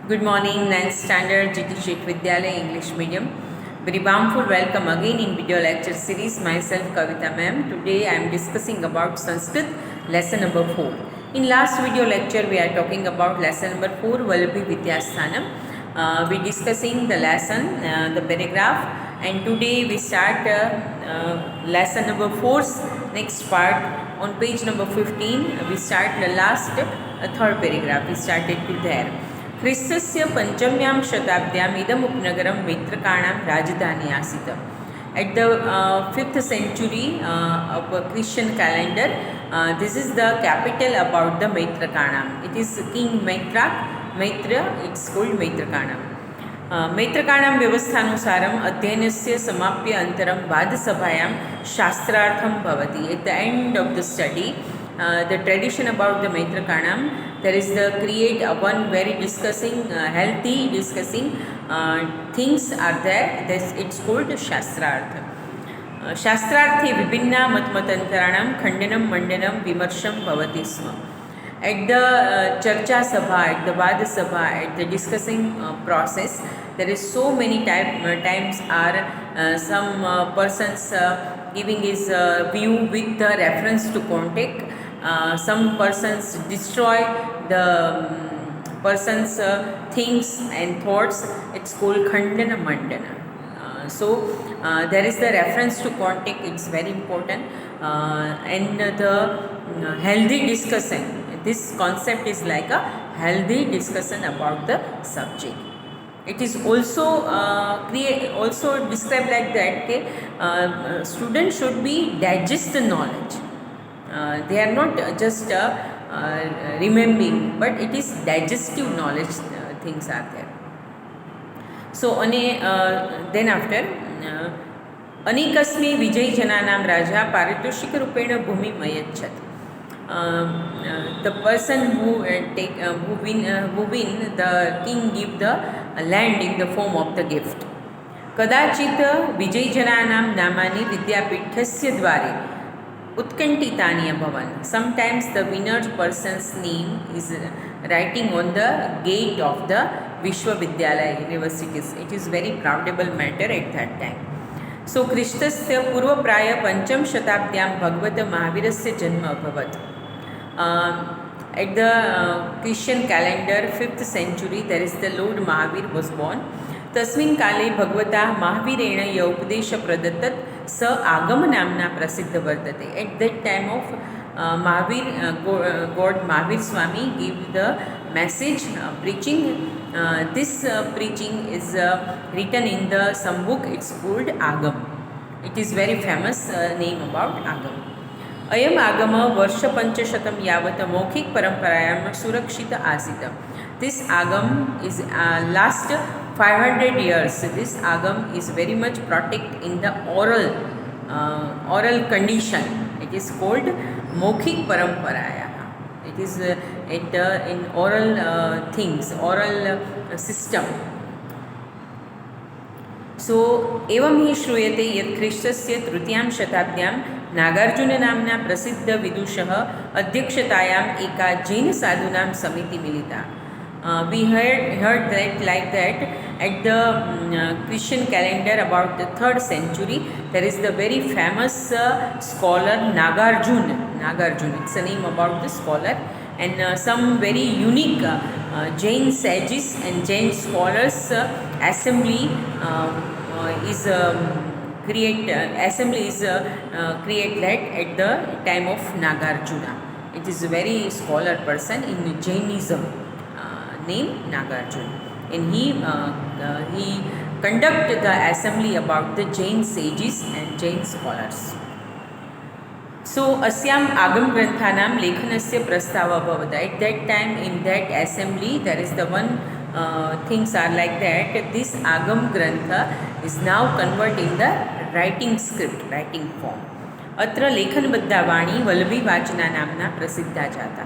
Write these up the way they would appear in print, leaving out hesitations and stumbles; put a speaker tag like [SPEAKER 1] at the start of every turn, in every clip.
[SPEAKER 1] Good morning, 9th standard GT Sheikh Vidyalaya English Medium. Very warmful welcome again in video lecture series. Myself Kavita ma'am. Today I am discussing about Sanskrit lesson number 4. In last video lecture we are talking about lesson number 4 Vallabhi Vidyasthanam. We discussing the lesson, the paragraph, and today we start lesson number 4's next part. On page number 15 we start the last third paragraph. We started to there. ख्रिस्तस्य पंचम्यां शताब्द्याम् इदम् उपनगरं मैत्रकाणां राजधानी आसीत्. At the 5th century of Christian calendar, this is the capital about the Maitrakanam. It is King Maitra, it's called Maitrakanam. मैत्रकाणां व्यवस्थानुसारम् अध्ययनस्य समाप्य अनन्तरं वादसभायां शास्त्रार्थं भवति. At the end of the study, the tradition about the Maitrakanam, there is the create one very discussing healthy discussing things are there. It's called शास्त्रार्थ. शास्त्रार्थे विभिन्ना मतमतान्तराणां खण्डनं मण्डनं विमर्शं भवति स्म. At the charcha sabha, at the vada sabha, at the discussing process, there is so many times are some persons giving his view with the reference to context. Some persons destroy the person's things and thoughts. It's called khandana mandana. So there is the reference to context. It's very important, and the healthy discussion. This concept is like a healthy discussion about the subject. It is also also described like that. Students should be digest the knowledge. They are not just remembering, but it is digestive knowledge. Things are there. So then after अनेकस्मै विजयजनानां राजा पारितोषिकरूपेण भूमिम् अयच्छत्. The person who win the king give the land in the form of the gift. कदाचित् विजयजनानां नामानि विद्यापीठस्य द्वारे उत्कण्ठितानि अभवन्. Sometimes the winner person's name is writing on the gate of the Vishwavidyalaya universities. It is very proudable matter at that time. So ख्रिस्तस्य पूर्वप्राय पंचम शताब्द्यां भगवत महावीरस्य जन्म अभवत्. At the Christian calendar 5th century there is the Lord Mahavir was born. तस्मिन् काले भगवता महावीरेण य उपदेश प्रदत्तत् स आगम नाम्ना प्रसिद्ध वर्तते. At that time of Mahavir, God Mahavir Swami gave the message preaching. This preaching is written in the some book. It's called Agam. It is very famous name about Agam. अयम आगम वर्ष पंचशतम यावत मौखिक परंपरायां सुरक्षित आसीत्. This agam is last 500 years. This agam is very much protected in the oral condition. It is called मौखिक परंपराया. It is in oral things, oral system. सो एवं ही श्रूयते यत् ख्रिस्तस्य तृतीयां शताब्द्यां नागार्जुननाम्ना प्रसिद्धविदुषः अध्यक्षतायाम् एका जैनसाधूनां समिति मिलिता. We heard that like that at the Christian calendar about the 3rd century there is the very famous scholar Nagarjuna. It's a name about the scholar, and some very unique Jain sages and Jain scholars assembly is created at the time of Nagarjuna. It is a very scholar person in Jainism. Name Nagarjuna, and he conducted the assembly about the Jain sages and Jain scholars. So अस्याम आगम ग्रंथानां लेखनस्य प्रस्तावः अभवत्. At that time in that assembly there is the one things are like that. This Agam Grantha is now converted in the writing script, writing form. अत्र लेखनबद्धा वाणी वल्लभी वाचना नाम्ना प्रसिद्धा जाता.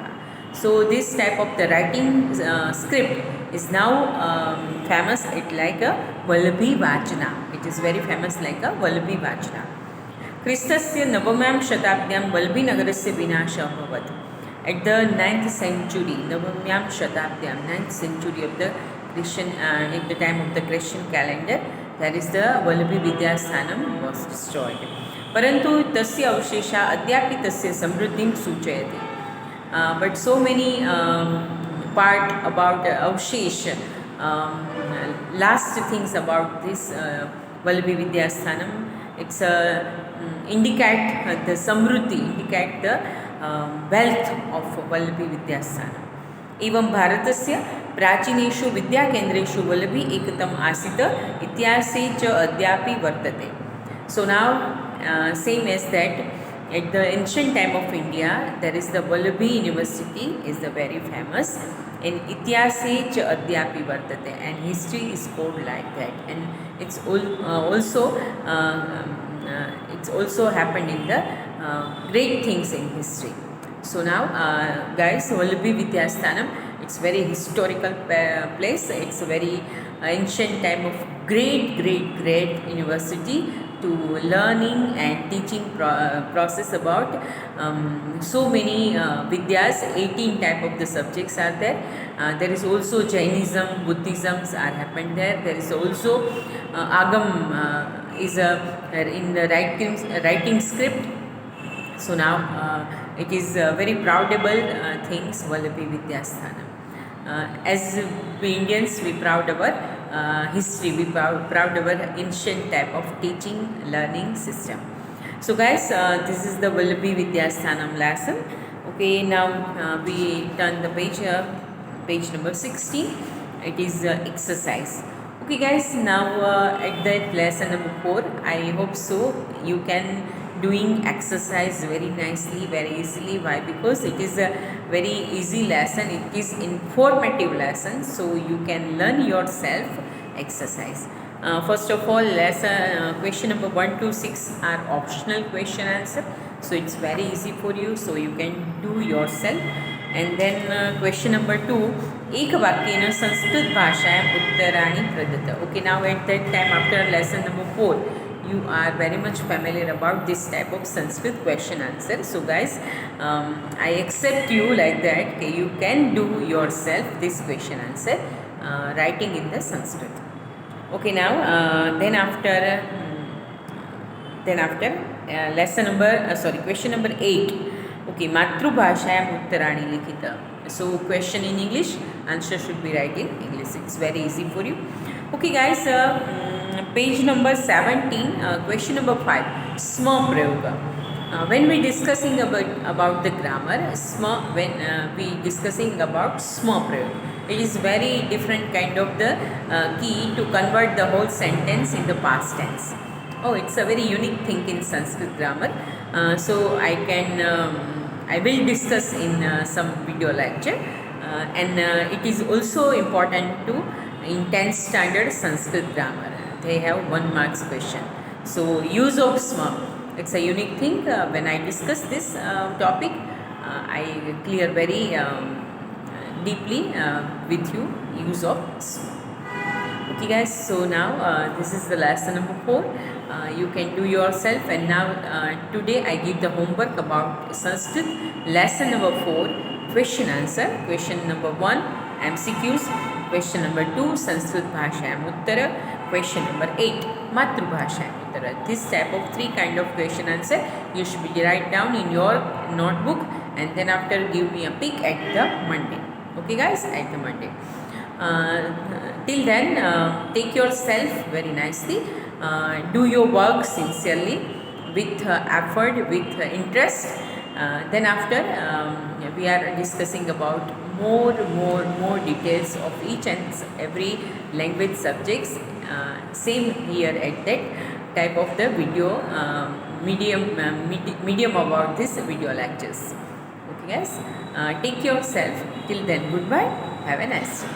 [SPEAKER 1] So this type of the writing script is now famous. It like a Vallabhi Vachana. It is very famous like a Vallabhi Vachana. ख्रिस्तस्य नवम्यां शताब्द्यां वल्लभीनगरस्य विनाशः अभवत्. At the 9th century, नवम्यां शताब्द्यां 9th century of the Christian, at the time of the Christian calendar, that is the Vallabhi Vidyasthanam was destroyed. परंतु तस्य अवशेषः अद्यापि तस्य समृद्धिं सूचयति. But so many part about Avshesh, last things about this Vallabhi Vidyasthanam, it's indicate the samruddhi, indicate the wealth of Vallabhi Vidyasthanam. एवं भारतस्य प्राचीनेषु विद्याकेन्द्रेषु वल्लभी एकतम आसीत् इतिहासे च अद्यापि वर्तते. So now same as that, at the ancient time of India, there is the Vallabhi University is the very famous, and इतिहासे च अद्यापि वर्तते, and history is called like that, and it's also happened in the great things in history. So now guys, Vallabhi Vidyasthanam, it's very historical place. It's a very ancient time of great university to learning and teaching process about so many vidyas. 18 type of the subjects are there. There is also Jainism, Buddhisms are happened there. There is also Agam is in the writing script. So now it is very proudable things, Vallabhi Vidyasthanam. As we Indians, we proud our history, we proud our ancient type of teaching learning system. So guys, this is the Vallabhi Vidyasthanam lesson. Okay, now we turn the page number 16. It is exercise. Okay guys, now at that lesson number 4, I hope so you can doing exercise very nicely, very easily. Why? Because it is a very easy lesson, it is informative lesson, so you can learn yourself exercise. First of all, lesson question number 1 to 6 are optional question answer, so it's very easy for you, so you can do yourself. And then question number 2, एकवाक्येन Sanskrit भाषायां उत्तराणि प्रदत्त. Okay, now at that time after lesson number 4, you are very much familiar about this type of Sanskrit question answer. So guys, I accept you like that, okay, you can do yourself this question answer writing in the Sanskrit. Okay, now then after lesson number question number 8. Okay, मातृभाषायाम् उत्तराणि लिखित. So question in English, answer should be right in English. It's very easy for you. Okay guys, page number 17, question number 5, sma prayoga. When we discussing about the grammar, when we discussing about sma prayoga, it is very different kind of the key to convert the whole sentence in the past tense. Oh, it's a very unique thing in Sanskrit grammar. So I will discuss in some video lecture, and it is also important to in 10th standard Sanskrit grammar. They have 1 marks question. So use of sma, it's a unique thing. When I discuss this topic, I clear very deeply with you use of sma. Okay guys, so now this is the lesson number 4. You can do yourself, and now today I give the homework about Sanskrit lesson number 4, question answer. Question number 1, MCQs. Question number 2, Sanskrit Bhashayam Uttara. Question number 8, Matrubhashayam Uttara. This type of 3 kind of question answer you should be write down in your notebook, and then after give me a pic at the Monday. Okay guys, at the Monday. Till then, take yourself very nicely. Do your work sincerely, with effort, with interest. Then after we are discussing about more details of each and every language subjects. Same here at that type of the video medium about this video lectures. Okay guys, take yourself. Till then, goodbye. Have a nice day.